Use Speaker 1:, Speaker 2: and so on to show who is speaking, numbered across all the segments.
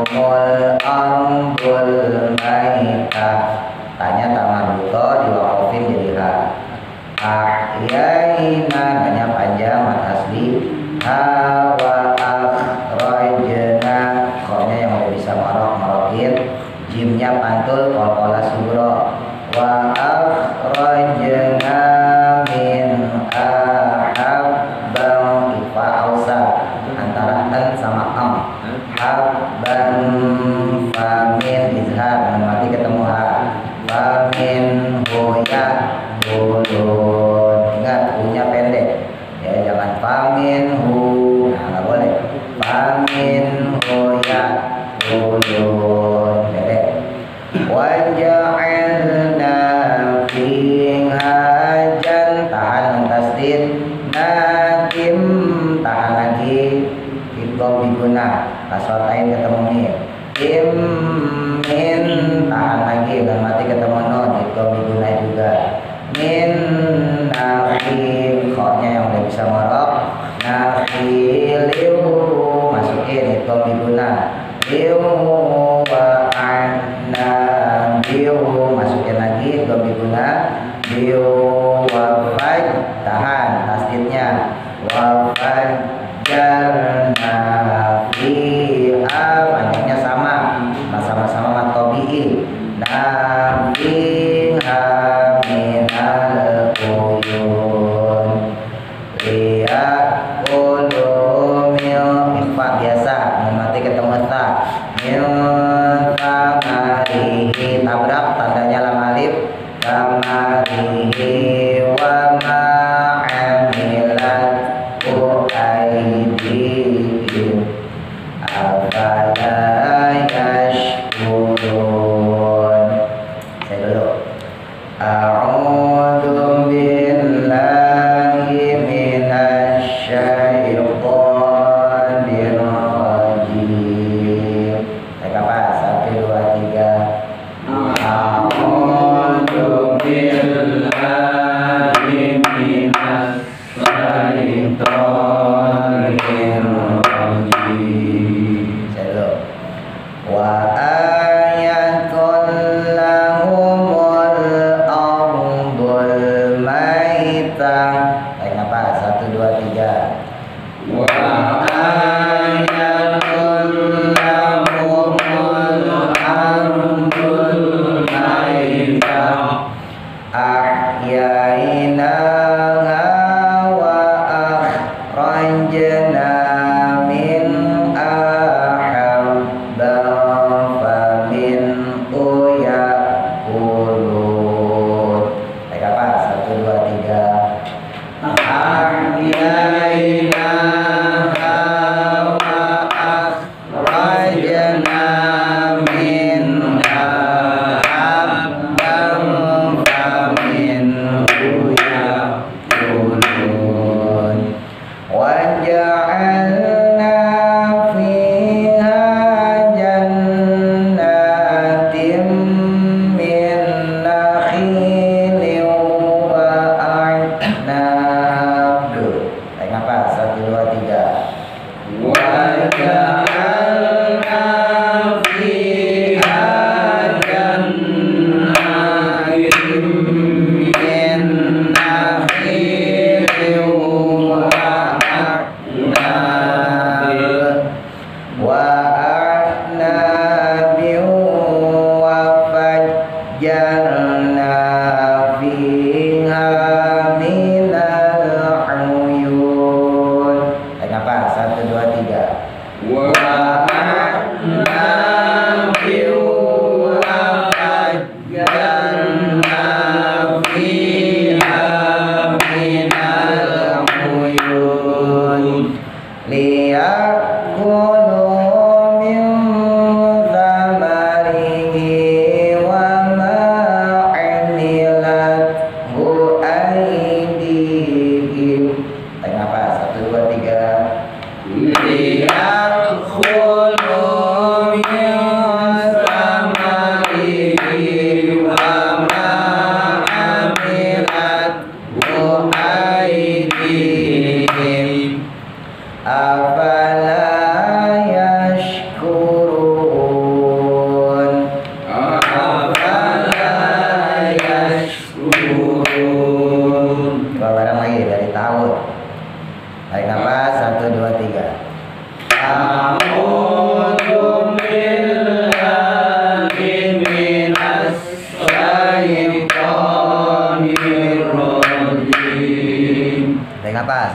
Speaker 1: lahumul ardul maitah. Tanya tamaduto diwakofin jadi ha. Ahyaina banyak panjang mat asli. Hawa akhrajna koknya yang udah bisa marokin. Jimnya pantul kolkola sugro. Wa akhrajna min ahabban ifa ausa antara an sama am. Habban famin izhar mati ketemu ha. Famin hoya ulun. Ingat punya pendek ya, jangan famin hu, nah nggak boleh. Famin hoya ulun pendek. Waja'alna fiha jan tahan tasdid nadim tahan lagi idgham diguna kasotain ketemu mim. Min tahan lagi dan mati ketemu nun idgham diguna juga. Min nakhil koknya yang udah bisa morok. Nakhiliu masukin idgham diguna. Liu wa anna liu masukin lagi idgham diguna. Liu wa faj tahan tasdidnya. Wa fajjarna fiha panjangnya sama sama-sama mat tabi'i. Nafiha minal uyun lihat ulumil ikhfa biasa mati ketemu ta. Min tamarihi tabrak tandanya lam alif. Tamarihi wa ma'amilat aydihim afala yashkurun. Saya dulu. A'udzu billahi minasy syaithanir rajim. Saya kapas 1 2 3. A'udzu billahi minasy syaithanir rajim. Saya dulu. Wa ayatul lahumul ardul maitah. Tarik nafas 1 2 3. Wa ayatul lahumul ardul maitah. Ahyaina wa akhrajna min ahabban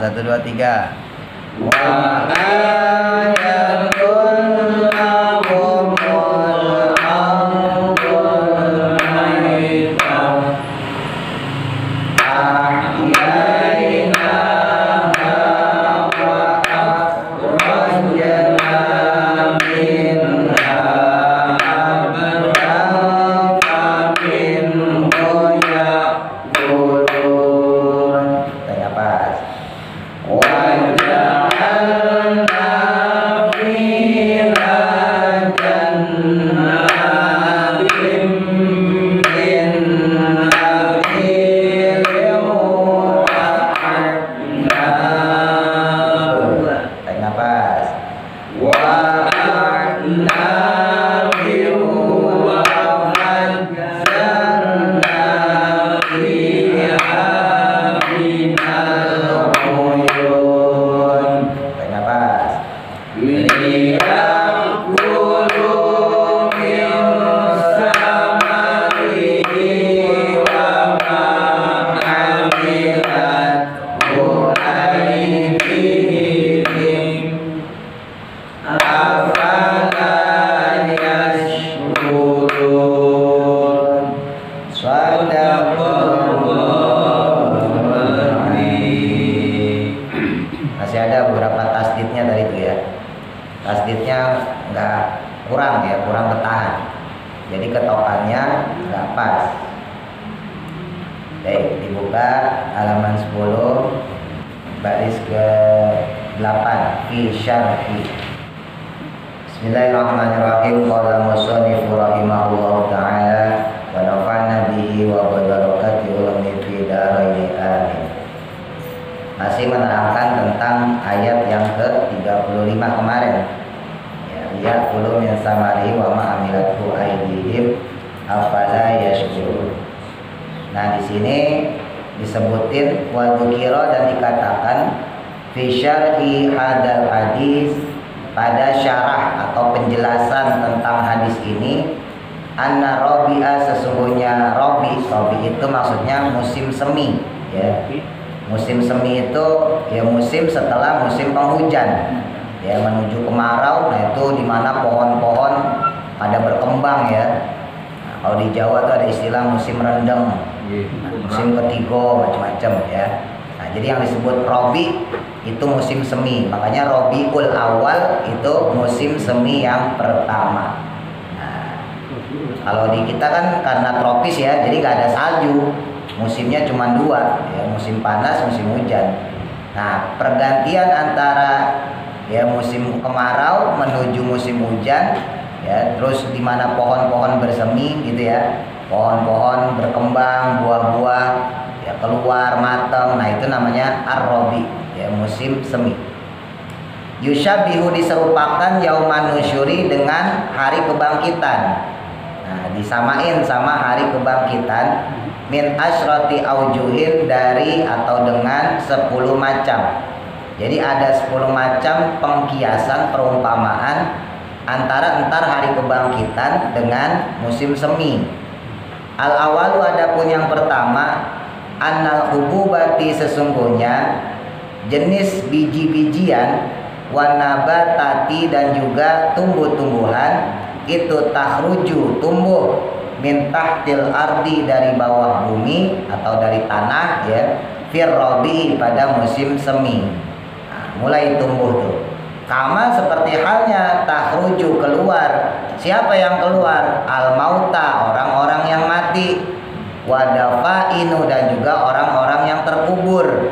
Speaker 1: 1, 2, 3. Wa ayatul lahumul ardul maitah ahyaynaha wa akhrajna minha habban faminhu ya'kulun. Tarik nafas. Masih ada beberapa tasdidnya dari itu ya. Tasdidnya nggak kurang ya, kurang ketahan. Jadi ketokannya nggak pas. Baik, dibuka halaman 10 baris ke-8 fi syarhi. Bismillahirrahmanirrahim. Qala musannifu rahimahullahu ta'ala wa nafa'na bihi wa barakatihi ulumi fi dharaini amin. Masih menerangkan tentang ayat yang ke-35 kemarin. Ya, lihat dulu min samari wa ma amilatu aydihim afala yashkurun. Nah, di sini disebutin wa dzikra dan dikatakan fi syarhi hadal hadis, pada syarah atau penjelasan tentang hadis ini, anna Rabi'a, sesungguhnya Rabi itu maksudnya musim semi ya. Musim semi itu ya musim setelah musim penghujan ya, menuju kemarau. Nah, itu dimana pohon-pohon pada berkembang ya. Nah, kalau di Jawa tuh ada istilah musim rendeng, musim ketiga, macam-macam ya. Nah, jadi yang disebut Rabi itu musim semi, makanya Rabiul Awal itu musim semi yang pertama. Nah, kalau di kita kan karena tropis ya, jadi nggak ada salju. Musimnya cuma 2 ya, musim panas, musim hujan. Nah, pergantian antara ya musim kemarau menuju musim hujan ya, terus di mana pohon-pohon bersemi gitu ya, pohon-pohon berkembang, buah-buah ya keluar matang. Nah, itu namanya ar-rabi ya, musim semi. Yushabihu, diserupakan yauman nusyuri dengan hari kebangkitan. Nah, disamain sama hari kebangkitan. Min asyrati aujuhin, dari atau dengan 10 macam. Jadi ada 10 macam pengkiasan perumpamaan antara entar hari kebangkitan dengan musim semi. Al awalu, adapun yang pertama, annal hububati, sesungguhnya jenis biji-bijian, wanabatati, dan juga tumbuh-tumbuhan, itu tahruju, tumbuh, min tahtil ardi, dari bawah bumi atau dari tanah ya, fir rabi, pada musim semi. Nah, mulai tumbuh tuh. Kama, seperti halnya, tahruju, keluar. Siapa yang keluar? Al mauta, orang-orang yang mati. Wadafainu, dan juga orang-orang yang terkubur.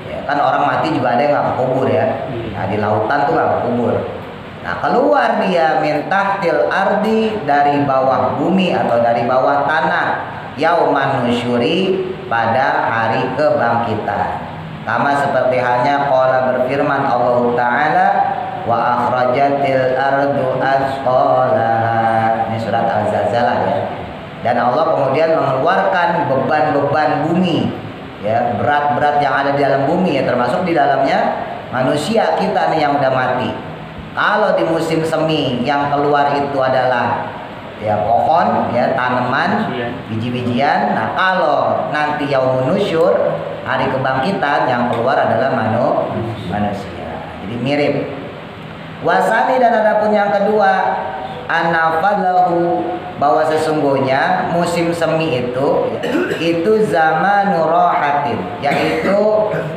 Speaker 1: Ya, kan orang mati juga ada yang nggak kekubur ya. Nah, di lautan tuh nggak kekubur. Nah, keluar dia min tahtil ardi, dari bawah bumi atau dari bawah tanah, yauman nusyuri, pada hari kebangkitan. Sama seperti halnya qala, berfirman Allah Ta'ala, wa akhrajatil ardu asqalaha. Ini surat Al-Zalzalah ya. Dan Allah kemudian mengeluarkan beban-beban bumi ya, berat-berat yang ada di dalam bumi ya, termasuk di dalamnya manusia kita nih yang udah mati. Kalau di musim semi yang keluar itu adalah ya pohon, ya tanaman, biji-bijian. Nah kalau nanti yaumun nusyur, hari kebangkitan, yang keluar adalah manusia. Jadi mirip. Wasani, dan adapun yang kedua, anafadlahu, bahwa sesungguhnya musim semi itu zamanu rohatin, yaitu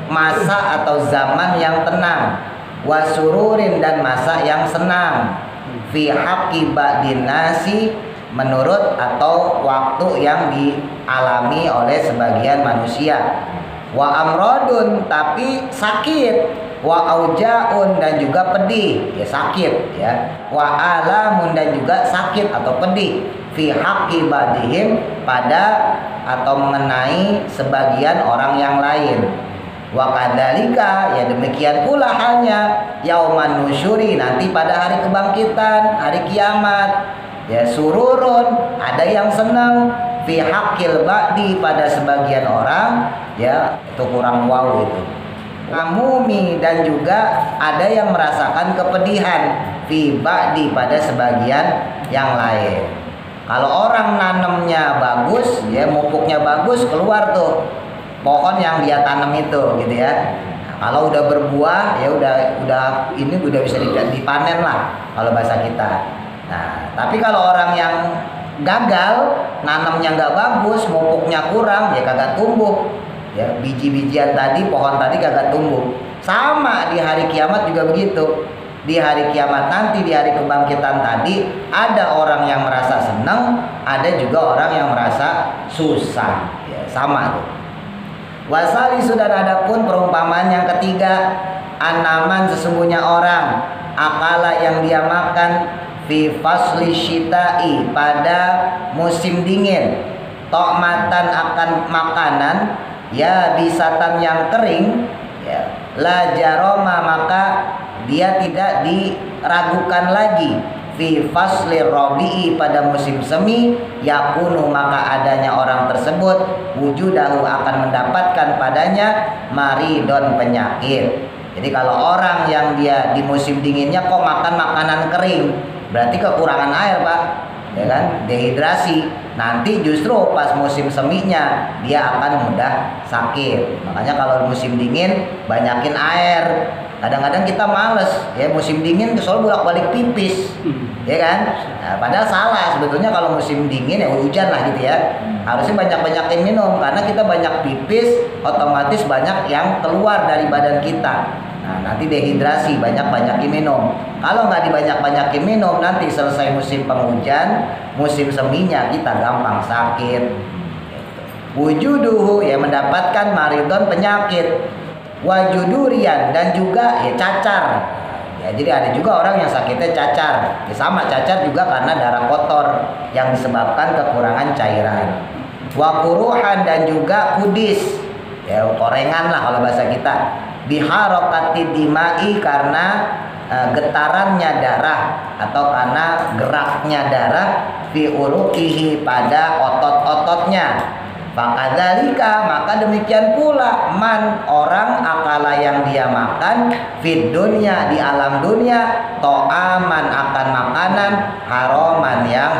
Speaker 1: masa atau zaman yang tenang, wasururin, dan masa yang senang, fi haqqi ba'din nasi, menurut atau waktu yang dialami oleh sebagian manusia, wa amrodun, tapi sakit, wa aujaun, dan juga pedih, ya sakit, ya, wa alamun, dan juga sakit atau pedih, fi haqqi badihim, pada atau mengenai sebagian orang yang lain. Wa kadzalika, ya demikian pula halnya yauman nusyuri, nanti pada hari kebangkitan, hari kiamat, ya sururun, ada yang senang, fi haqqil ba'di, pada sebagian orang, ya itu kurang wow itu. Amumi, dan juga ada yang merasakan kepedihan, fi ba'di, pada sebagian yang lain. Kalau orang nanamnya bagus, ya mupuknya bagus, keluar tuh pohon yang dia tanam itu, gitu ya. Nah, kalau udah berbuah, ya udah ini udah bisa dipanen lah kalau bahasa kita. Nah, tapi kalau orang yang gagal, nanamnya nggak bagus, mupuknya kurang, ya kagak tumbuh. Ya, biji-bijian tadi, pohon tadi kagak tumbuh. Sama di hari kiamat juga begitu. Di hari kiamat nanti, di hari kebangkitan tadi, ada orang yang merasa senang, ada juga orang yang merasa susah. Ya, sama tuh. Wasali, sudah ada pun perumpamaan yang ketiga, anaman, sesungguhnya orang, akala, yang dia makan, fi fasli syita'i, pada musim dingin, tokmatan, akan makanan, ya bisatan, yang kering, ya, la jaroma, maka dia tidak diragukan lagi, fi fasli robi'i, pada musim semi, yakunu, maka adanya orang tersebut, wujudahu, akan mendapatkan padanya maridon, penyakit. Jadi kalau orang yang dia di musim dinginnya kok makan makanan kering, berarti kekurangan air, Pak, ya kan, dehidrasi. Nanti justru pas musim seminya dia akan mudah sakit. Makanya kalau musim dingin banyakin air. Kadang-kadang kita males, ya musim dingin soal bolak-balik pipis, ya kan. Nah, padahal salah sebetulnya. Kalau musim dingin ya hujan lah gitu ya, harusnya banyak-banyakin minum, karena kita banyak pipis, otomatis banyak yang keluar dari badan kita. Nah, nanti dehidrasi, banyak-banyakin minum. Kalau nggak dibanyak-banyakin minum, nanti selesai musim penghujan, musim seminya kita gampang sakit. Wujuduhu, ya mendapatkan maridon, penyakit, wajudurian, dan juga ya cacar. Ya, jadi ada juga orang yang sakitnya cacar. Ya, sama, cacar juga karena darah kotor yang disebabkan kekurangan cairan. Wakuruhan, dan juga kudis, ya korengan lah kalau bahasa kita. Biharokati dimai, karena getarannya darah atau karena geraknya darah, fi urukihi, pada otot-ototnya. Fakadzalika, maka demikian pula, man, orang, akala, yang dia makan, fid dunya, di alam dunia, to'aman, akan makanan, haroman, yang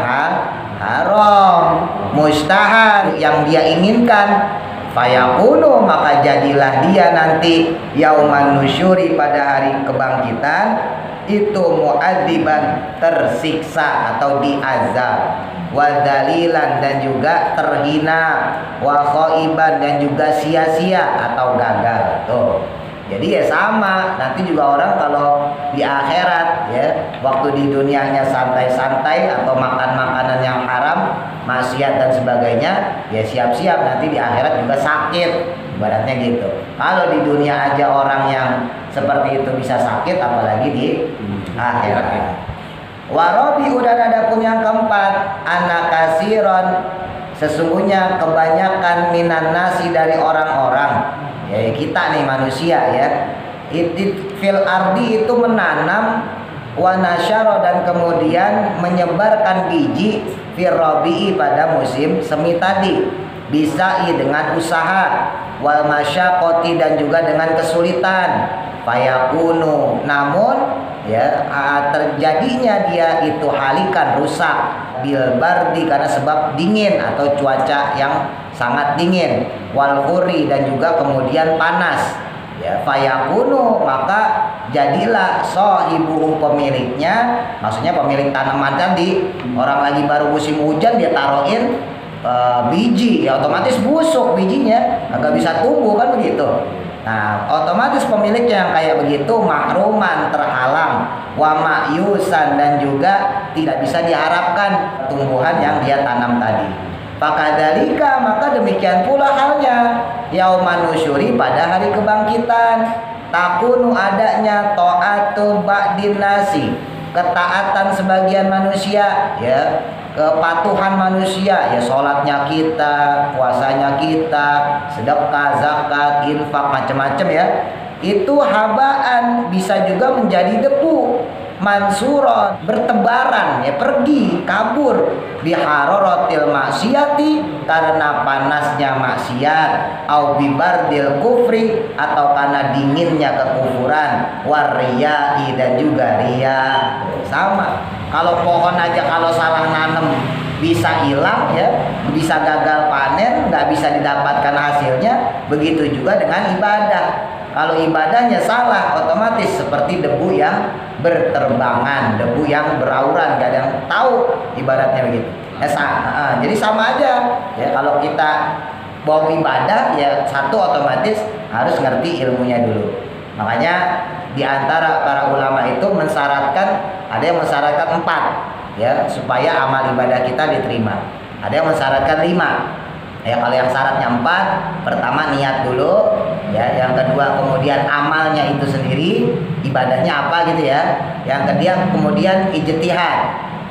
Speaker 1: haram, mustahar, yang dia inginkan, fayakunu, maka jadilah dia nanti yauman nusyuri, pada hari kebangkitan itu muadziban, tersiksa atau diazab, wadalilan, dan juga terhina, wa khaiban, dan juga sia-sia atau gagal. Tuh. Jadi ya sama, nanti juga orang kalau di akhirat, ya waktu di dunianya santai-santai atau makan makanan yang haram, maksiat dan sebagainya, ya siap-siap nanti di akhirat juga sakit, ibaratnya gitu. Kalau di dunia aja orang yang seperti itu bisa sakit, apalagi di akhirat. Warobi, udah ada pun yang keempat, anak kasiron, sesungguhnya kebanyakan minan nasi, dari orang-orang, ya kita nih manusia, ya fil ardi, itu menanam, wanasyaro, dan kemudian menyebarkan biji, fil robi'i, pada musim semi tadi, bisai, dengan usaha, wal masyaqoti, dan juga dengan kesulitan, fayakunu, namun ya terjadinya dia itu halikan rusak bil bardi karena sebab dingin atau cuaca yang sangat dingin, wal huri dan juga kemudian panas, ya fayakunu maka jadilah sohibu pemiliknya, maksudnya pemilik tanaman tadi, orang lagi baru musim hujan dia taruhin biji, ya otomatis busuk bijinya, agak bisa tumbuh kan begitu. Nah, otomatis pemiliknya yang kayak begitu mahruman, terhalang, wa ma'yusan dan juga tidak bisa diharapkan tumbuhan yang dia tanam tadi. Fakadzalika maka demikian pula halnya yauman nusyuri pada hari kebangkitan, takunu adanya ta'atu ba'din nasi, ketaatan sebagian manusia, ya kepatuhan manusia, ya sholatnya kita, puasanya kita, sedekah, zakat, infak, macam-macam ya, itu habaan bisa juga menjadi debu, mansuron bertebaran, ya pergi kabur, biharorotil maksiati karena panasnya maksiat, au bibardil kufri atau karena dinginnya kekufuran, wariyai dan juga riya. Sama, kalau pohon aja kalau salah nanam bisa hilang, ya bisa gagal panen, nggak bisa didapatkan hasilnya, begitu juga dengan ibadah. Kalau ibadahnya salah, otomatis seperti debu yang berterbangan, debu yang berauran, gak ada yang tahu ibaratnya begitu. Jadi sama aja, ya kalau kita mau ibadah, ya satu otomatis harus ngerti ilmunya dulu. Makanya di antara para ulama itu mensyaratkan, ada yang mensyaratkan 4, ya supaya amal ibadah kita diterima. Ada yang mensyaratkan 5. Ya kalau yang syaratnya 4, pertama niat dulu, ya yang kedua kemudian amalnya itu sendiri, ibadahnya apa gitu ya. Yang ketiga kemudian ijtihad,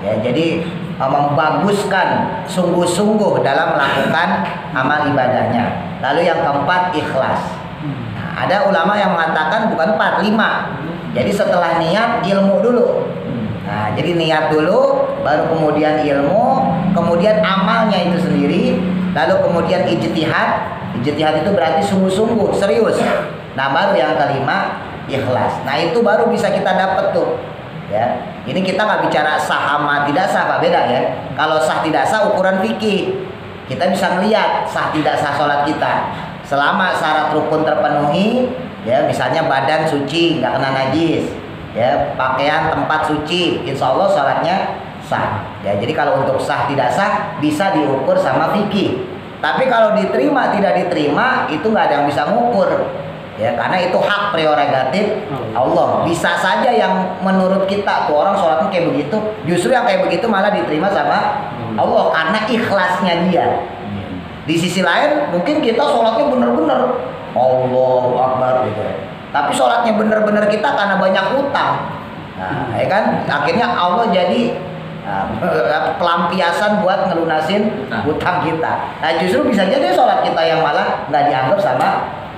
Speaker 1: ya jadi membaguskan sungguh-sungguh dalam melakukan amal ibadahnya. Lalu yang keempat ikhlas. Nah, ada ulama yang mengatakan bukan 4, 5. Jadi setelah niat ilmu dulu. Nah, jadi niat dulu, baru kemudian ilmu, kemudian amalnya itu sendiri, lalu kemudian ijtihad. Ijtihad itu berarti sungguh-sungguh, serius. Nah, baru yang kelima ikhlas. Nah, itu baru bisa kita dapat tuh. Ya, ini kita nggak bicara sah sama tidak sah, Pak, beda ya. Kalau sah tidak sah ukuran fikih, kita bisa melihat sah tidak sah sholat kita. Selama syarat rukun terpenuhi, ya misalnya badan suci, nggak kena najis, ya pakaian tempat suci, insya Allah sholatnya sah. Ya jadi kalau untuk sah tidak sah bisa diukur sama fikih. Tapi kalau diterima tidak diterima itu nggak ada yang bisa ngukur, ya karena itu hak prerogatif Allah. Bisa saja yang menurut kita tuh orang sholatnya kayak begitu, justru yang kayak begitu malah diterima sama Allah karena ikhlasnya dia. Di sisi lain mungkin kita sholatnya bener-bener Allahu Akbar gitu, tapi sholatnya bener-bener kita karena banyak utang. Nah, ya kan akhirnya Allah jadi pelampiasan buat ngelunasin utang kita. Nah justru bisa jadi sholat kita yang malah nggak dianggap sama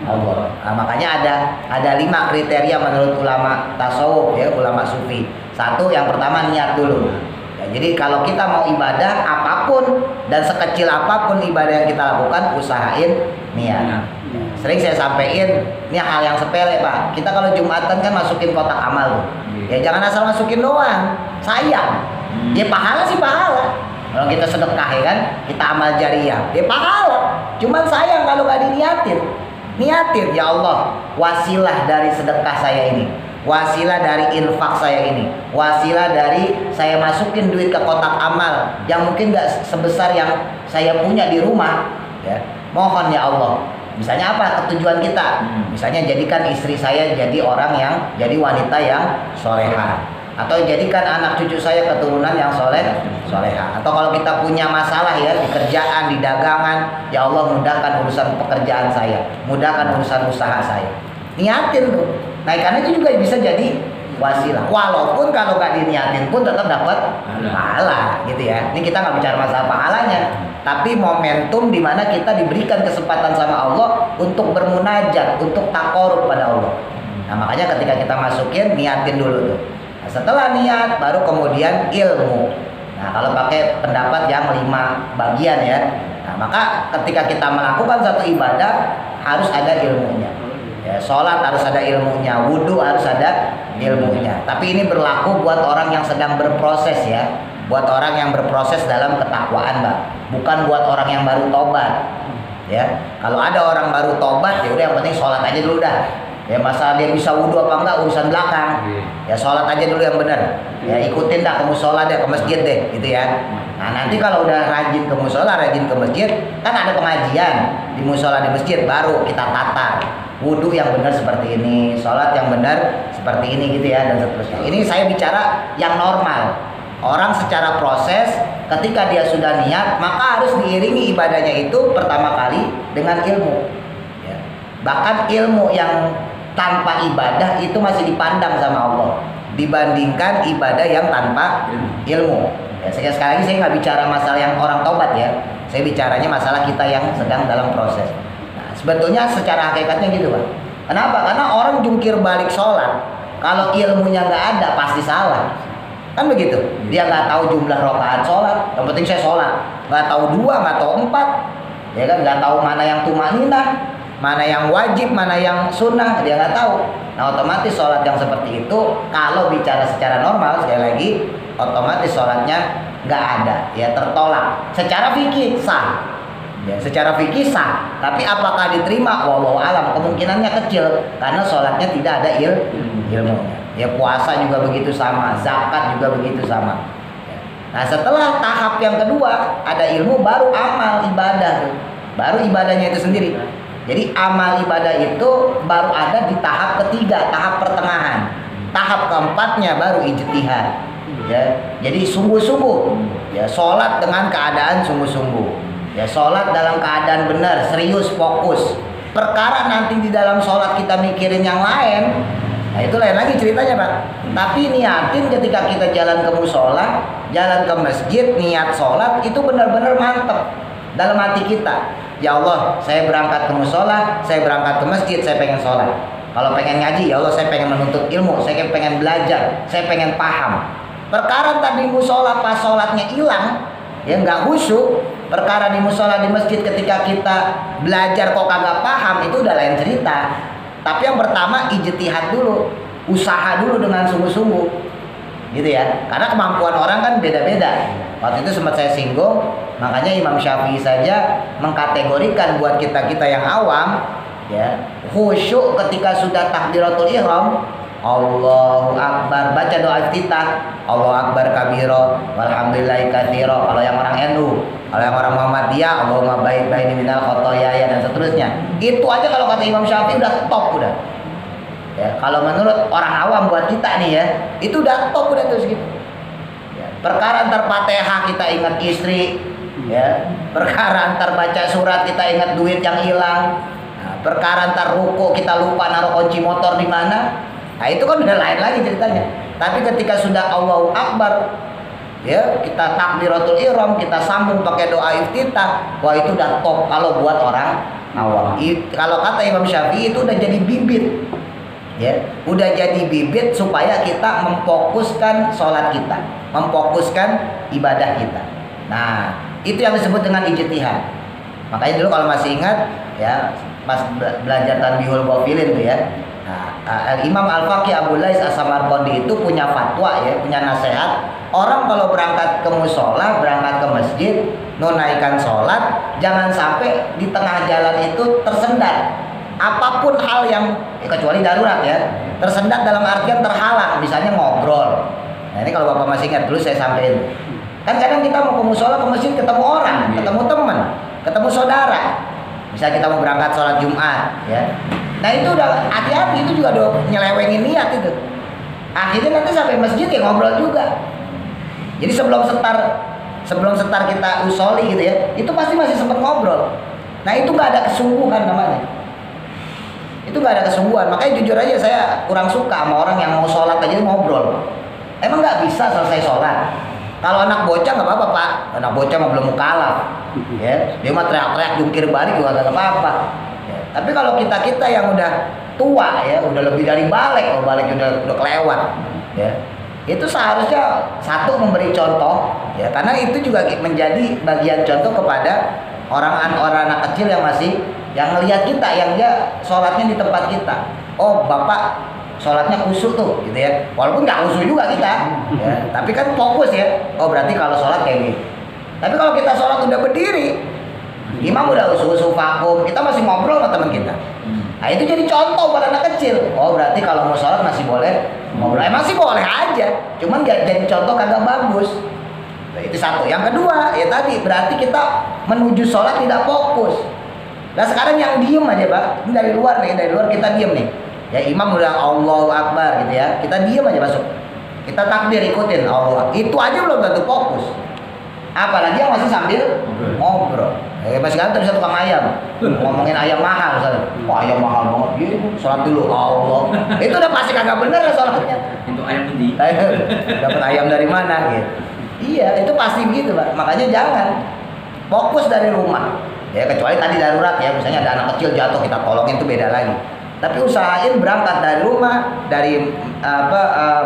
Speaker 1: Allah. Nah, makanya ada 5 kriteria menurut ulama tasawuf, ya ulama sufi. 1, yang pertama niat dulu. Ya, jadi kalau kita mau ibadah apapun dan sekecil apapun ibadah yang kita lakukan, usahain niat. Sering saya sampaikan, ini hal yang sepele Pak. Kita kalau Jumatan kan masukin kotak amal, ya jangan asal masukin doang, sayang. Ya pahala sih pahala. Kalau kita sedekah ya kan, kita amal jariah, ya pahala. Cuman sayang kalau gak diniatin. Niatin, ya Allah, wasilah dari sedekah saya ini, wasilah dari infak saya ini, wasilah dari saya masukin duit ke kotak amal yang mungkin gak sebesar yang saya punya di rumah, ya mohon ya Allah. Misalnya apa ketujuan kita? Misalnya jadikan istri saya jadi orang yang, jadi wanita yang solehah, atau jadikan anak cucu saya keturunan yang solehah. Atau kalau kita punya masalah ya di kerjaan, di dagangan, ya Allah mudahkan urusan pekerjaan saya, mudahkan urusan usaha saya. Niatin tuh. Nah karena itu juga bisa jadi wasilah. Walaupun kalau nggak diniatin pun tetap dapat pahala gitu ya. Ini kita nggak bicara masalah pahalanya, tapi momentum di mana kita diberikan kesempatan sama Allah untuk bermunajat, untuk takarub pada Allah. Nah makanya ketika kita masukin, niatin dulu tuh. Nah, setelah niat baru kemudian ilmu. Nah kalau pakai pendapat yang 5 bagian ya. Nah maka ketika kita melakukan satu ibadah harus ada ilmunya. Ya, sholat harus ada ilmunya, wudhu harus ada ilmunya. Tapi ini berlaku buat orang yang sedang berproses ya, buat orang yang berproses dalam ketakwaan, Mbak. Bukan buat orang yang baru tobat. Ya, kalau ada orang baru tobat, ya udah yang penting sholat aja dulu dah. Ya masalah dia bisa wudhu apa enggak urusan belakang. Ya sholat aja dulu yang benar. Ya ikutin dah ke musola deh, ke masjid deh, gitu ya. Nah nanti kalau udah rajin ke musola, rajin ke masjid, kan ada pengajian di musola di masjid, baru kita tata wudhu yang benar seperti ini, sholat yang benar seperti ini gitu ya, dan seterusnya. Ini saya bicara yang normal. Orang secara proses ketika dia sudah niat, maka harus diiringi ibadahnya itu pertama kali dengan ilmu. Ya. Bahkan ilmu yang tanpa ibadah itu masih dipandang sama Allah dibandingkan ibadah yang tanpa ilmu. Ya, sekali lagi saya nggak bicara masalah yang orang tobat ya, saya bicaranya masalah kita yang sedang dalam proses. Nah, sebetulnya secara hakikatnya gitu Pak. Kenapa? Karena orang jungkir balik sholat, kalau ilmunya nggak ada pasti salah. Kan begitu, dia nggak tahu jumlah rakaat sholat, yang penting saya sholat, nggak tahu 2, nggak tahu 4, ya kan, nggak tahu mana yang tumaninah, mana yang wajib, mana yang sunnah, dia nggak tahu. Nah otomatis sholat yang seperti itu, kalau bicara secara normal, sekali lagi, otomatis sholatnya nggak ada, ya tertolak. Secara fikih sah, ya secara fikih sah, tapi apakah diterima? Wallahu alam, kemungkinannya kecil, karena sholatnya tidak ada ilmunya. Ya puasa juga begitu sama, zakat juga begitu sama. Nah setelah tahap yang kedua ada ilmu, baru amal ibadah, baru ibadahnya itu sendiri. Jadi amal ibadah itu baru ada di tahap ketiga, tahap pertengahan. Tahap keempatnya baru ijtihad. Ya, jadi sungguh-sungguh. Ya sholat dengan keadaan sungguh-sungguh. Ya sholat dalam keadaan benar, serius, fokus. Perkara nanti di dalam sholat kita mikirin yang lain. Nah itu lain lagi ceritanya Pak. Tapi niatin ketika kita jalan ke musola, jalan ke masjid, niat sholat itu benar-benar mantep dalam hati kita. Ya Allah, saya berangkat ke musola, saya berangkat ke masjid, saya pengen sholat. Kalau pengen ngaji, ya Allah saya pengen menuntut ilmu, saya pengen belajar, saya pengen paham. Perkara tadi musola pas sholatnya hilang, ya nggak khusyuk. Perkara di musola di masjid ketika kita belajar kok kagak paham, itu udah lain cerita. Tapi yang pertama ijtihad dulu, usaha dulu dengan sungguh-sungguh, gitu ya. Karena kemampuan orang kan beda-beda. Waktu itu sempat saya singgung, makanya Imam Syafi'i saja mengkategorikan buat kita yang awam, ya khusyuk ketika sudah takbiratul ihram, Allahu Akbar, baca doa iftitah, Allahu Akbar kabiro, walhamdulillahi katsiro. Kalau yang orang NU, kalau yang orang Muhammadiyah, Allahumma baini minal khotoyaya dan seterusnya. Itu aja kalau kata Imam Syafi'i udah top udah. Ya, kalau menurut orang awam buat kita nih ya, itu udah top udah tuh segitu. Ya, perkara antar Fatihah kita ingat istri, ya. Perkara antar baca surat kita ingat duit yang hilang. Nah, perkara antar ruku kita lupa naruh kunci motor di mana. Nah, itu kan udah lain lagi ceritanya. Tapi ketika sudah Allahu Akbar, ya kita takbiratul ihram, kita sambung pakai doa iftitah, wah itu udah top kalau buat orang awam. Kalau kata Imam Syafi'i itu udah jadi bibit, ya udah jadi bibit supaya kita memfokuskan sholat kita, memfokuskan ibadah kita. Nah itu yang disebut dengan ijtihad. Makanya dulu kalau masih ingat ya pas belajar Tanbihul Ghafilin tuh ya. Nah, Imam Al-Faqih Abu Lais As-Samarqandi itu punya fatwa ya, punya nasihat. Orang kalau berangkat ke musola, berangkat ke masjid, menunaikan sholat, jangan sampai di tengah jalan itu tersendat. Apapun hal yang kecuali darurat ya, tersendat dalam artian terhalang, misalnya ngobrol. Nah ini kalau Bapak masih ingat dulu saya sampaikan. Kan kadang kita mau ke musola, ke masjid ketemu orang, ketemu teman, ketemu saudara. Misalnya kita mau berangkat sholat Jumat ya. Nah itu udah hati-hati, itu juga udah nyelewengin niat itu. Akhirnya nanti sampai masjid ya ngobrol juga. Jadi sebelum setar kita usoli gitu ya, itu pasti masih sempat ngobrol. Nah itu nggak ada kesungguhan namanya. Itu nggak ada kesungguhan. Makanya jujur aja saya kurang suka sama orang yang mau sholat aja ngobrol. Emang nggak bisa selesai sholat. Kalau anak bocah nggak apa-apa Pak. Anak bocah mah belum mukalaf. Ya, dia mah teriak-teriak jungkir balik juga nggak apa-apa. Tapi kalau kita yang udah tua ya, udah lebih dari balik, kalau balik udah kelewat, ya, itu seharusnya satu memberi contoh, ya, karena itu juga menjadi bagian contoh kepada orang anak kecil yang masih yang ngelihat kita, yang dia sholatnya di tempat kita. Oh bapak sholatnya khusyuk tuh gitu ya, walaupun nggak khusyuk juga kita ya, tapi kan fokus ya. Oh berarti kalau sholat kayak gini. Tapi kalau kita sholat udah berdiri, imam udah usul vakum, kita masih ngobrol sama teman kita. Nah itu jadi contoh buat anak kecil. Oh berarti kalau mau sholat masih boleh ngobrol. Emang sih boleh aja, cuman jadi contoh kagak bagus. Nah, itu satu. Yang kedua ya tadi berarti kita menuju sholat tidak fokus. Nah sekarang yang diem aja Pak, ini dari luar nih, dari luar kita diem nih. Ya imam udah Allahu Akbar gitu ya, kita diem aja masuk. Kita takbir ikutin Allah. Itu aja belum tentu fokus. Apalagi yang masih sambil ngobrol. Masih kan bisa tukang ayam, ngomongin ayam mahal misalnya. Wah ayam mahal banget, gitu. Sholat dulu Allah. Itu udah pasti kagak bener ya sholatnya.
Speaker 2: Itu ayam di.
Speaker 1: Dapat ayam dari mana gitu? Iya, itu pasti begitu Pak. Makanya jangan fokus dari rumah. Ya kecuali tadi darurat ya, misalnya ada anak kecil jatuh kita tolongin itu beda lagi. Tapi usahain berangkat dari rumah, dari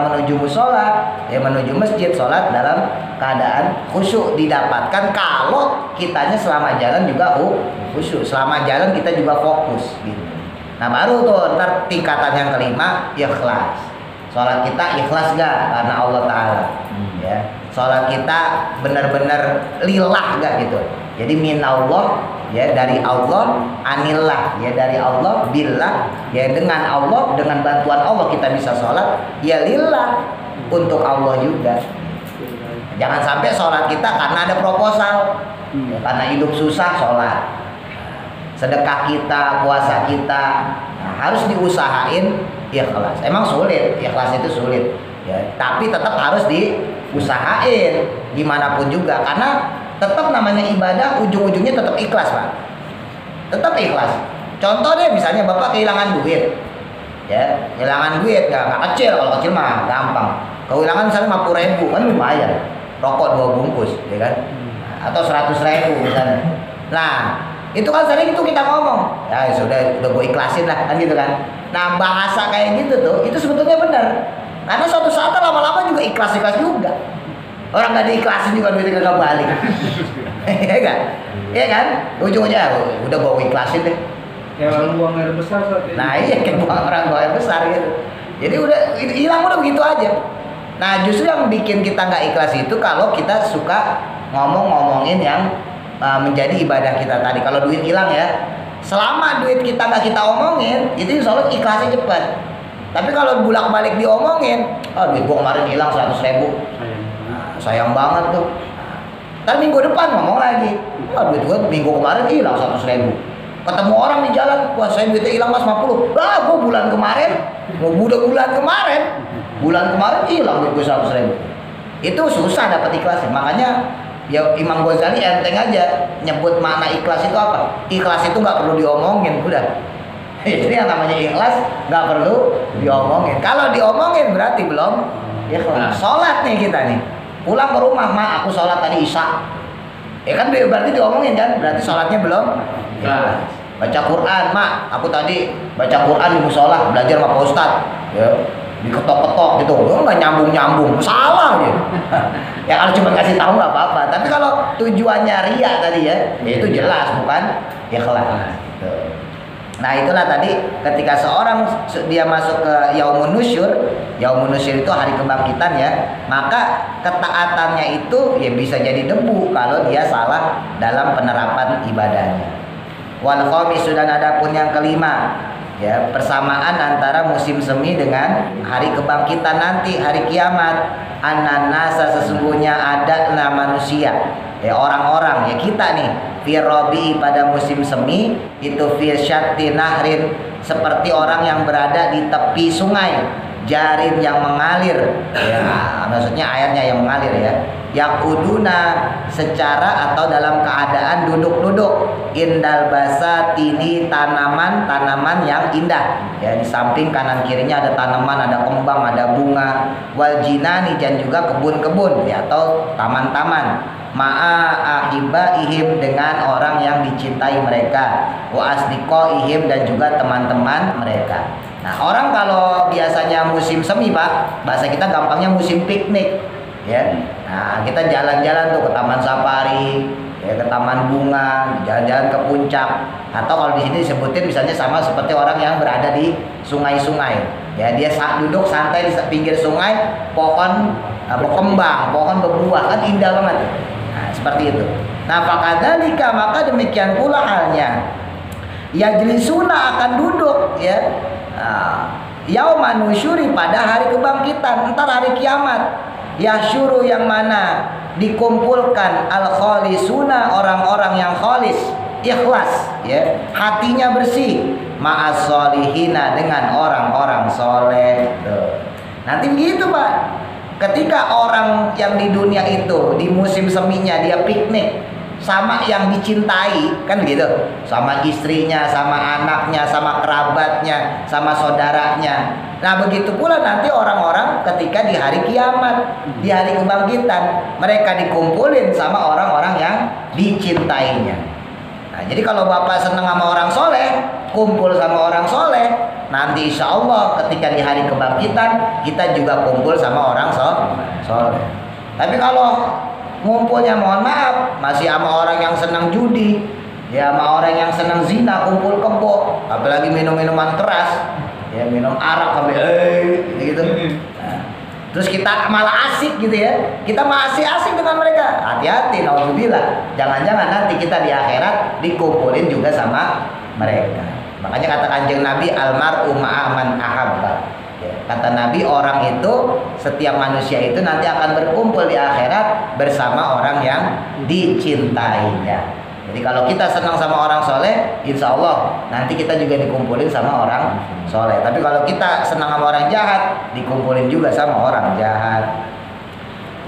Speaker 1: menuju musola, ya menuju masjid, sholat dalam keadaan khusyuk didapatkan kalau kitanya selama jalan juga khusyuk, selama jalan kita juga fokus gitu. Nah baru tuh ntar tingkatan yang kelima ikhlas. Sholat kita ikhlas gak karena Allah Ta'ala ya. Sholat kita benar-benar lillah gak gitu. Jadi minallah ya, dari Allah, anillah ya, dari Allah, billah ya, dengan Allah, dengan bantuan Allah kita bisa sholat ya lillah, untuk Allah juga. Jangan sampai sholat kita karena ada proposal ya, karena hidup susah sholat. Sedekah kita, puasa kita harus diusahain ikhlas. Emang sulit, ikhlas itu sulit ya, tapi tetap harus diusahain gimana pun juga, karena tetap namanya ibadah ujung-ujungnya tetap ikhlas Pak, tetap ikhlas. Contoh deh misalnya Bapak kehilangan duit ya, kehilangan duit nggak kecil, kalau kecil mah gampang. Kehilangan misalnya 50.000 kan lumayan, rokok 2 bungkus ya kan, atau 100.000 misalnya. Nah itu kan sering itu kita ngomong ya sudah gue ikhlasin lah kan gitu kan. Nah bahasa kayak gitu tuh itu sebetulnya benar, karena suatu saat lama-lama juga ikhlas juga. Orang nggak diikhlasin juga duitnya nggak balik. Iya kan? Iya kan? Ujung-ujungnya udah bawa ikhlasin deh.
Speaker 3: Ya orang buang air besar saat ini.
Speaker 1: Nah iya kan, orang buang air besar gitu. Jadi udah hilang udah begitu aja. Nah justru yang bikin kita nggak ikhlas itu kalau kita suka ngomongin yang menjadi ibadah kita tadi. Kalau duit hilang ya, selama duit kita nggak kita omongin, itu insya Allah ikhlasnya cepat. Tapi kalau bolak-balik diomongin, oh duit gua kemarin hilang 100.000. Sayang banget tuh. Ntar minggu depan ngomong lagi, wah duit gue minggu kemarin hilang 100.000. Ketemu orang di jalan, wah saya duitnya hilang mas 50. Lah gue bulan kemarin hilang duit gue 100.000. Itu susah dapat ikhlasnya. Makanya ya Imam Ghazali enteng aja nyebut makna ikhlas itu apa? Ikhlas itu nggak perlu diomongin, udah. Jadi yang namanya ikhlas nggak perlu diomongin. Kalau diomongin berarti belum ikhlas. Sholat nih kita nih. Pulang ke rumah, Ma, aku sholat tadi Isya. Ya kan berarti diomongin kan, berarti sholatnya belum. Ya. Baca Quran, Ma, aku tadi baca Quran di musola, belajar sama Pak Ustadz. Ya, diketok-ketok gitu, nggak nyambung, salah gitu. Ya kalau cuma kasih tahu nggak apa-apa. Tapi kalau tujuannya ria tadi ya itu jelas bukan ikhlas. Gitu. Nah itulah tadi ketika seorang dia masuk ke Yaumun Nusyur itu hari kebangkitan ya, maka ketaatannya itu ya bisa jadi debu kalau dia salah dalam penerapan ibadahnya. Wal khamis, dan adapun yang kelima ya, persamaan antara musim semi dengan hari kebangkitan nanti, hari kiamat. Ananasa, sesungguhnya adalah manusia ya, orang-orang ya kita nih, firobi pada musim semi itu firsyati nahrin, seperti orang yang berada di tepi sungai, jarin yang mengalir ya, maksudnya airnya yang mengalir ya, yakuduna secara atau dalam keadaan duduk-duduk, indal basatini, tanaman yang indah ya, di samping kanan kirinya ada tanaman, ada kembang, ada bunga, wal jinani, dan juga kebun-kebun ya, atau taman-taman, ma'a ahibaihim, dengan orang yang dicintai mereka, wa asdiqaihim, dan juga teman-teman mereka. Nah orang kalau biasanya musim semi Pak, bahasa kita gampangnya musim piknik ya. Nah kita jalan-jalan tuh ke taman safari ya, ke taman bunga, jalan-jalan ke puncak, atau kalau di sini disebutin misalnya sama seperti orang yang berada di sungai-sungai. Ya, dia duduk santai di pinggir sungai, pohon berkembang, pohon berbuah, kan indah banget. Nah, seperti itu. Nah, fakadzalika, maka demikian pula halnya. Yajlisuna akan duduk, ya. Yauman nusyuri, pada hari kebangkitan, entar hari kiamat. Yahsyuru, yang mana dikumpulkan al-khalisuna, orang-orang yang khalis, ikhlas, ya, hatinya bersih, ma'as solihina, dengan orang-orang soleh. Nanti begitu, Pak. Ketika orang yang di dunia itu di musim seminya dia piknik sama yang dicintai, kan gitu, sama istrinya, sama anaknya, sama kerabatnya, sama saudaranya. Nah, begitu pula nanti orang-orang ketika di hari kiamat, di hari kebangkitan, mereka dikumpulin sama orang-orang yang dicintainya. Nah, jadi kalau Bapak senang sama orang soleh, kumpul sama orang soleh, nanti insya Allah ketika di hari kebangkitan kita juga kumpul sama orang soleh. Tapi kalau ngumpulnya, mohon maaf, masih sama orang yang senang judi, ya, sama orang yang senang zina, kumpul kebo, apalagi minum minuman keras, ya, minum arak sampai gitu. Nah, terus kita malah asik gitu ya, kita masih asik dengan mereka. Hati-hati, naudzubillah, jangan-jangan nanti kita di akhirat dikumpulin juga sama mereka. Makanya kata Kanjeng Nabi, almar'u ma'a man ahabba. Kata Nabi, orang itu, setiap manusia itu nanti akan berkumpul di akhirat bersama orang yang dicintainya. Jadi kalau kita senang sama orang soleh, insya Allah nanti kita juga dikumpulin sama orang soleh. Tapi kalau kita senang sama orang jahat, dikumpulin juga sama orang jahat.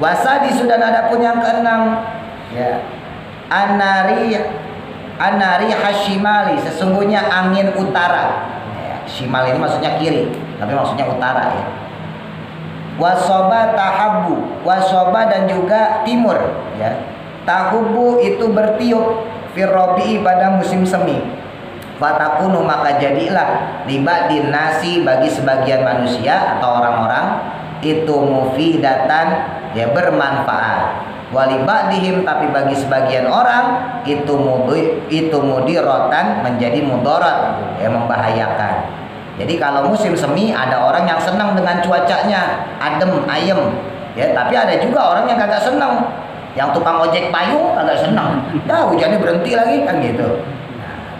Speaker 1: Wasadi, sudah ada pun yang keenam, ya, Anari hashimali, sesungguhnya angin utara. Ya, shimal ini maksudnya kiri, tapi maksudnya utara, ya. Wasoba tahabu, wasoba dan juga timur, ya. Tahubu itu bertiup, firrobi pada musim semi. Fatakunu, maka jadilah libadin nasi, bagi sebagian manusia atau orang-orang itu mufidatan, ya, bermanfaat. Walibadihim, tapi bagi sebagian orang itu mudirotan, menjadi mudarat, ya, membahayakan. Jadi kalau musim semi ada orang yang senang dengan cuacanya adem ayem, ya, tapi ada juga orang yang kagak senang. Yang tukang ojek payung kagak senang, dah hujannya berhenti lagi, kan gitu.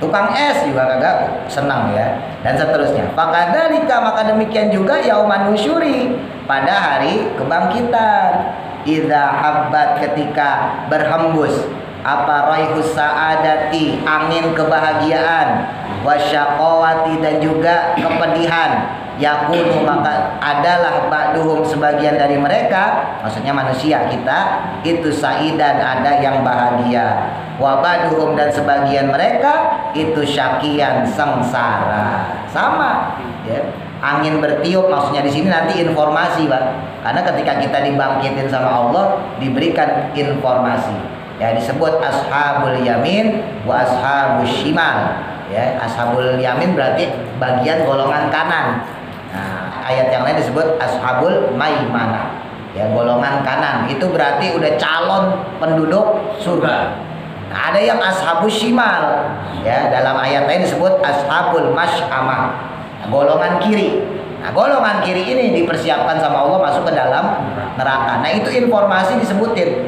Speaker 1: Tukang es juga kagak senang, ya, dan seterusnya. Fakadzalika, maka demikian juga yauman nusyuri, pada hari kebangkitan. Idza habbat, ketika berhembus apa raihus saadati, angin kebahagiaan, wasyaqawati, dan juga kepedihan, yakunu, maka adalah ba'duhum, sebagian dari mereka, maksudnya manusia kita itu saidan, ada yang bahagia, wa ba'duhum, dan sebagian mereka itu syakian, sengsara. Sama, ya. Angin bertiup maksudnya di sini nanti informasi, Pak. Karena ketika kita dibangkitin sama Allah, diberikan informasi. Ya, disebut ashabul yamin wa ashabus shimal. Ya, ashabul yamin berarti bagian golongan kanan. Nah, ayat yang lain disebut ashabul maimanah. Ya, golongan kanan. Itu berarti udah calon penduduk surga. Nah, ada yang ashabus shimal. Ya, dalam ayat lain disebut ashabul masy'amah, golongan kiri. Nah, golongan kiri ini dipersiapkan sama Allah masuk ke dalam neraka. Nah, itu informasi disebutin.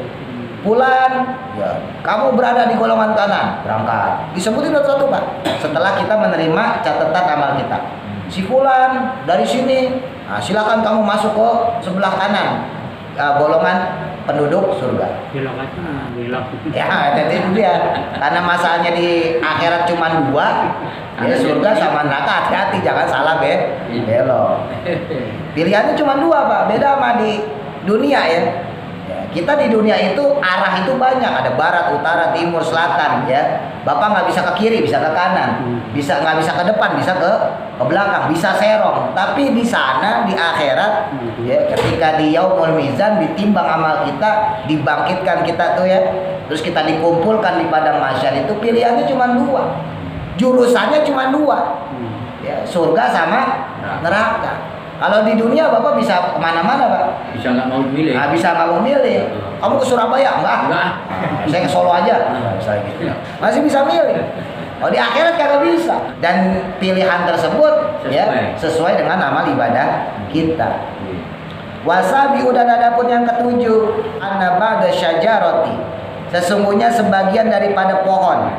Speaker 1: Fulan, ya, kamu berada di golongan kanan, berangkat. Disebutin satu-satu, Pak. Setelah kita menerima catatan amal kita. Si Fulan dari sini, nah, silakan kamu masuk ke sebelah kanan, golongan penduduk surga. Ya, jadi itu dia. Karena masalahnya di akhirat cuma dua, ya, surga sama neraka. Hati-hati, jangan salah belok. Pilihannya cuma dua, Pak. Beda sama di dunia, ya. Kita di dunia itu arah itu banyak, ada barat, utara, timur, selatan, ya. Bapak nggak bisa ke kiri, bisa ke kanan, nggak bisa ke depan, bisa ke belakang, bisa serong. Tapi di sana di akhirat, ya, ketika di yaumul mizan ditimbang amal kita, dibangkitkan kita tuh, ya, terus kita dikumpulkan di padang mahsyar, itu pilihannya cuma dua, jurusannya cuma dua, ya, surga sama neraka. Kalau di dunia Bapak bisa kemana-mana, Pak.
Speaker 3: Bisa nggak mau milih?
Speaker 1: Nah, bisa nggak mau milih. Kamu ke Surabaya? Enggak. Nah, saya ke Solo aja. Nah, gitu. Masih bisa milih. Oh, di akhirat kagak bisa. Dan pilihan tersebut sesuai dengan amal ibadah kita. Wasabi udah ada pun yang ketujuh, anna ba'da syajarati, sesungguhnya sebagian daripada pohon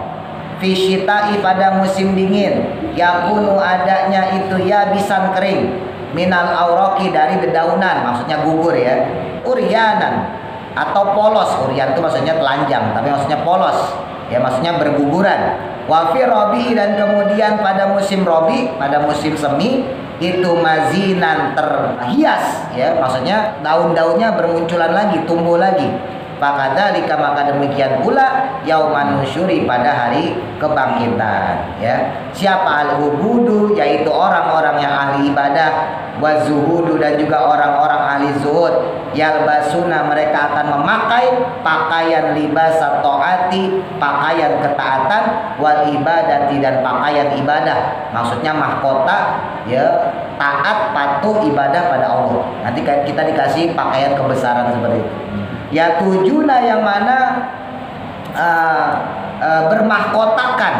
Speaker 1: fisyita'i pada musim dingin, yakunu adanya itu yabisan kering, minal auraki dari dedaunan, maksudnya gugur ya, uryanan atau polos. Uryan itu maksudnya telanjang, tapi maksudnya polos ya, maksudnya berguguran. Wafi robi, dan kemudian pada musim robi, pada musim semi itu mazinan terhias ya, maksudnya daun-daunnya bermunculan lagi, tumbuh lagi. Fakadzalika, maka demikian pula yauman nusyuri, pada hari kebangkitan ya. Siapa al-ubudu, yaitu orang-orang yang ahli ibadah, wazuhudu, dan juga orang-orang ahli zuhud, yalbasuna, mereka akan memakai pakaian libas taati, pakaian ketaatan, wal ibadati, dan pakaian ibadah, maksudnya mahkota ya, taat patuh ibadah pada Allah. Nanti kita dikasih pakaian kebesaran seperti itu. Ya tujuna, yang mana bermahkotakan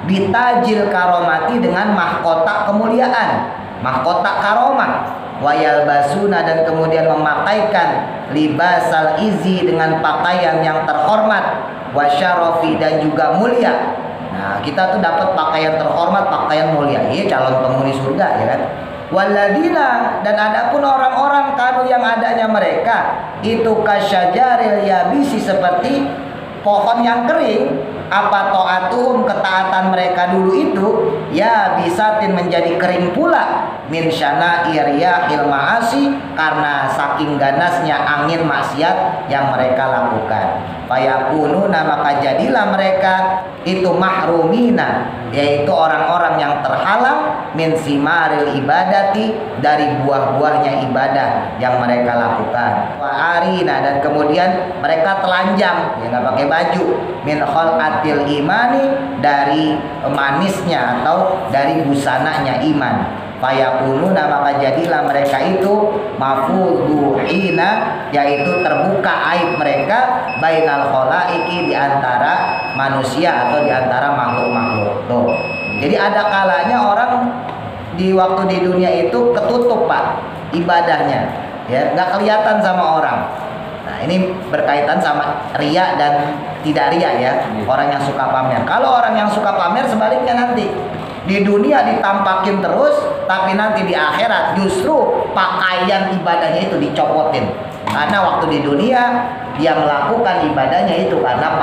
Speaker 1: bitajil karomati, dengan mahkota kemuliaan, mahkota karomah. Wayal basuna, dan kemudian memakaikan libasal izi, dengan pakaian yang terhormat, wasyarofi, dan juga mulia. Nah, kita tuh dapat pakaian terhormat, pakaian mulia. Iya, calon penghuni surga ya kan. Waladina, dan adapun orang-orang kanu yang adanya mereka itu kasyajaril yabisi, seperti pohon yang kering. Apa ta'atuhum, ketaatan mereka dulu itu ya bisatin, menjadi kering pula, min syana'i riyahil ma'asi, karena saking ganasnya angin maksiat yang mereka lakukan. Fayakununa, maka jadilah mereka itu mahrumina, yaitu orang-orang yang terhalang, min simaril ibadati, dari buah-buahnya ibadah yang mereka lakukan. Wa arina, dan kemudian mereka telanjang ya, nggak pakai baju, min khalatil imani, dari manisnya atau dari busananya iman. Fayakununa, maka jadilah mereka itu mafuduhina, yaitu terbuka aib mereka, bainal khalaiki, di antara manusia atau di antara makhluk-makhluk. Tuh. Jadi ada kalanya orang di waktu di dunia itu ketutup Pak ibadahnya, ya nggak kelihatan sama orang. Nah ini berkaitan sama ria dan tidak ria ya, orang yang suka pamer. Kalau orang yang suka pamer sebaliknya, nanti di dunia ditampakin terus, tapi nanti di akhirat justru pakaian ibadahnya itu dicopotin. Karena waktu di dunia dia melakukan ibadahnya itu karena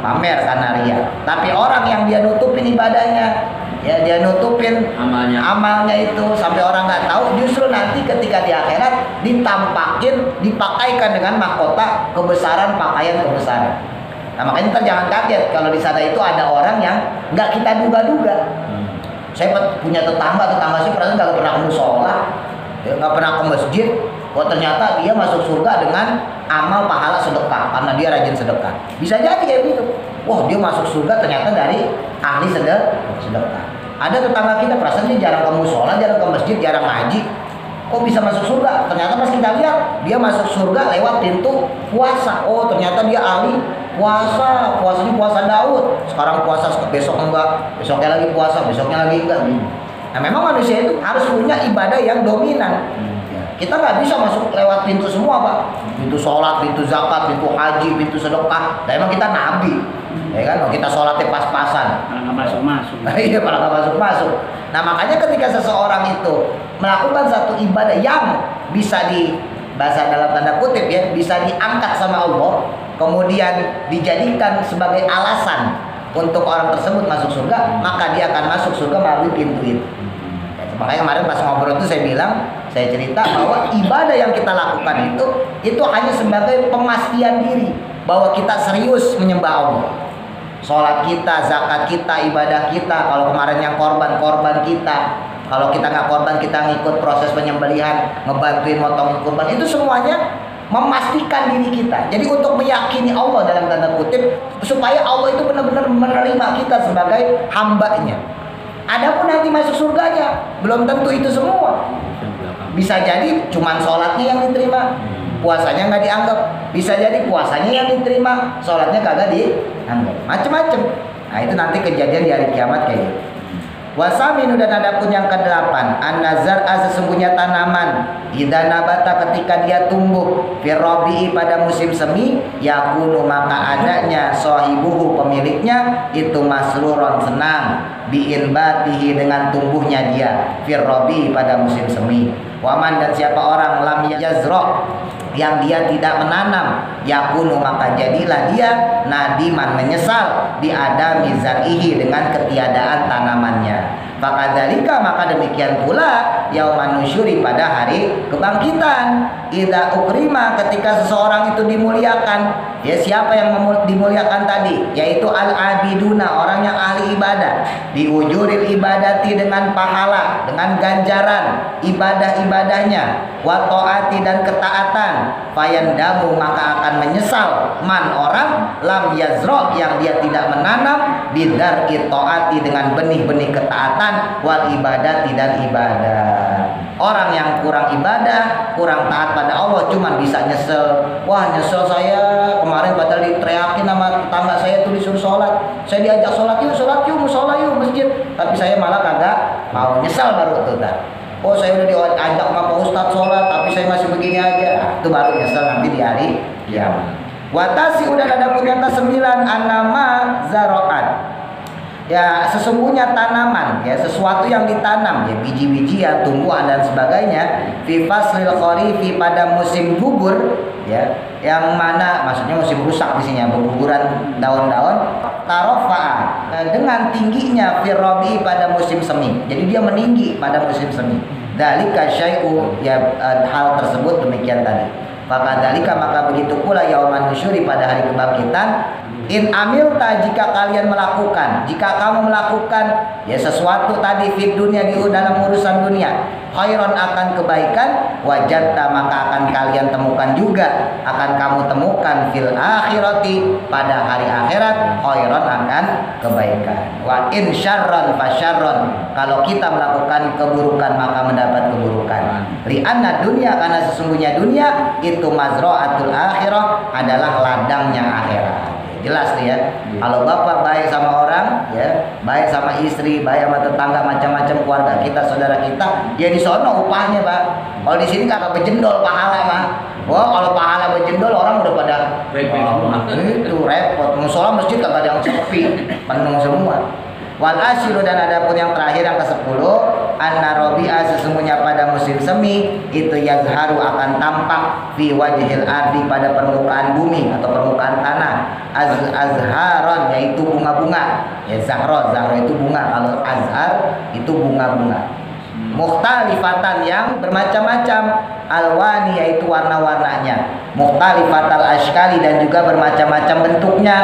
Speaker 1: pamer, karena ria. Tapi orang yang dia nutupin ibadahnya, ya dia nutupin amalnya itu sampai orang nggak tahu, justru nanti ketika di akhirat ditampakin, dipakaikan dengan mahkota kebesaran, pakaian kebesaran. Nah makanya jangan kaget kalau di sana itu ada orang yang nggak kita duga-duga. Saya punya tetangga sih perasaan nggak pernah ke musola, ya, nggak pernah ke masjid. Oh ternyata dia masuk surga dengan amal pahala sedekah, karena dia rajin sedekah. Bisa jadi kayak gitu. Wah dia masuk surga ternyata dari ahli sedekah. Ada tetangga kita perasaan dia jarang ke musola, jarang ke masjid, jarang ngaji. Kok bisa masuk surga? Ternyata pas kita lihat dia masuk surga lewat pintu puasa. Oh ternyata dia ahli puasa, puasanya puasa Daud. Sekarang puasa, besok enggak, besoknya lagi puasa, besoknya lagi enggak. Nah memang manusia itu harus punya ibadah yang dominan. Kita nggak bisa masuk lewat pintu semua Pak. Pintu sholat, pintu zakat, pintu haji, pintu sedekah. Nah emang kita nabi, ya kan? Kita sholatnya pas-pasan.
Speaker 3: Nggak masuk-masuk.
Speaker 1: Iya, malah nggak masuk-masuk. Nah makanya ketika seseorang itu melakukan satu ibadah yang bisa bahasa dalam tanda kutip ya, bisa diangkat sama Allah, kemudian dijadikan sebagai alasan untuk orang tersebut masuk surga, maka dia akan masuk surga melalui pintu itu. Ya, makanya kemarin pas ngobrol itu saya cerita bahwa ibadah yang kita lakukan itu hanya sebagai pemastian diri bahwa kita serius menyembah Allah. Sholat kita, zakat kita, ibadah kita. Kalau kemarin yang korban kita. Kalau kita nggak korban, kita ngikut proses penyembelihan, ngebantuin motong kurban. Itu semuanya memastikan diri kita. Jadi untuk meyakini Allah dalam tanda kutip, supaya Allah itu benar-benar menerima kita sebagai hambanya. Adapun nanti masuk surganya, belum tentu itu semua. Bisa jadi cuman sholatnya yang diterima, puasanya nggak dianggap. Bisa jadi puasanya yang diterima, sholatnya kagak dianggap. Macem-macem. Nah itu nanti kejadian di hari kiamat kayak gitu. Wasaminu dan adapun yang kedelapan, an-nazar sesungguhnya tanaman idza nabata ketika dia tumbuh firrobi pada musim semi yakunu maka adanya sahibuhu pemiliknya itu masruron senang biinbatihi dengan tumbuhnya dia firrobi pada musim semi. Waman dan siapa orang lam yazro yang dia tidak menanam yakunu maka jadilah dia nadiman menyesal biadami zar'ihi dengan ketiadaan tanamannya. Fakadzalika maka demikian pula yauman nusyuri pada hari kebangkitan idza ukrima ketika seseorang itu dimuliakan. Ya siapa yang dimuliakan tadi? Yaitu al-abiduna orang yang ahli ibadah. Diujuril ibadati dengan pahala, dengan ganjaran ibadah-ibadahnya, wa taati dan ketaatan. Fayandamu maka akan menyesal man orang lam yazro yang dia tidak menanam bidar taati dengan benih-benih ketaatan wal ibadati dan ibadah. Orang yang kurang ibadah, kurang taat pada Allah cuman bisa nyesel. Wah nyesel saya kemarin padahal diteriakin sama tetangga saya tuh disuruh sholat. Saya diajak sholat yuk, musola yuk, masjid. Tapi saya malah kagak mau, nyesel baru tuh dah. Oh saya udah diajak sama Pak Ustadz sholat tapi saya masih begini aja. Nah, itu baru nyesel nanti di hari kiamat. Watasi udah ada punya 9 anama zaroat. Ya sesungguhnya tanaman ya sesuatu yang ditanam ya biji-bijian tumbuhan dan sebagainya fi faslil kharifi pada musim gugur ya yang mana maksudnya musim rusak di sini berguguran daun-daun tarofa dengan tingginya firrobi pada musim semi jadi dia meninggi pada musim semi dalika syai'u ya hal tersebut demikian tadi maka dalika maka begitu pula yauman nusyuri pada hari kebangkitan. In amilta jika kalian melakukan, jika kamu melakukan ya sesuatu tadi di dunia di dalam urusan dunia, khairon akan kebaikan, wajadta maka akan kalian temukan juga, akan kamu temukan fil akhirati pada hari akhirat khairon akan kebaikan. Wa in syarron fasyarron, kalau kita melakukan keburukan maka mendapat keburukan. Li'anna dunia karena sesungguhnya dunia itu mazra'atul akhirah adalah ladangnya akhirat. Jelas nih ya. Kalau bapak baik sama orang, ya, baik sama istri, baik sama tetangga, macam-macam keluarga kita, saudara kita, ya di sono upahnya, Pak. Kalau di sini kagak bejendol pahala, Pak. Wah, kalau pahala bejendol orang udah pada itu repot. Musola masjid kagak ada yang sepi, penuh semua. Wal asyiru dan adapun yang terakhir yang ke-10 anna rabi'a sesungguhnya pada musim semi itu yazharu akan tampak fi wajhil ardi pada permukaan bumi atau permukaan tanah azharon yaitu bunga-bunga ya zahro itu bunga kalau azhar itu bunga-bunga mukhtalifatan yang bermacam-macam alwani yaitu warna-warnanya mukhtalifatal ashkali dan juga bermacam-macam bentuknya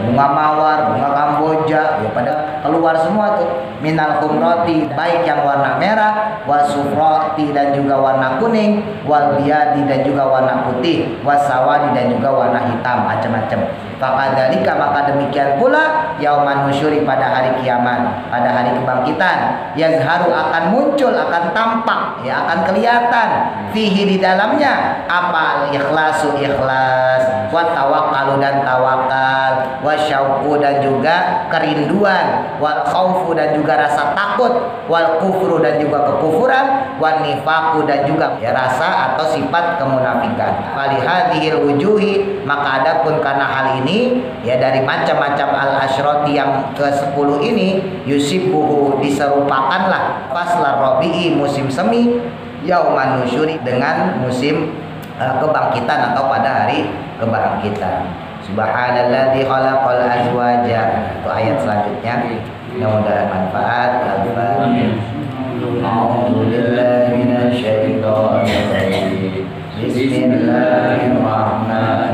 Speaker 1: bunga mawar, bunga kamboja ya pada keluar semua tuh minal khumrati baik yang warna merah wasufrati dan juga warna kuning wal biyadi dan juga warna putih wasawadi dan juga warna hitam macam-macam fakadzalika maka demikian pula yauman nusyuri pada hari kiamat pada hari kebangkitan yazharu akan muncul akan tampak ya akan kelihatan fihi di dalamnya apa ikhlasu ikhlas wa tawakkalu dan tawakal wa syauqu dan juga kerinduan wal khaufu dan juga rasa takut wal kufru dan juga kekufuran wan nifaqu dan juga ya, rasa atau sifat kemunafikan falihadhil wujuhi maka adapun karena hal ini ya dari macam-macam al-asyrati yang ke-10 ini yusibuhu diserupakanlah faslar rabi'i musim semi yauman nusyuri dengan musim kebangkitan atau pada hari kebangkitan. Subhanalladzi khalaqal azwaja. Itu ayat selanjutnya. Mudah-mudahan manfaat. Amin. A'udzu billahi minasy syaithanir rajim. Bismillahirrahmanirrahim.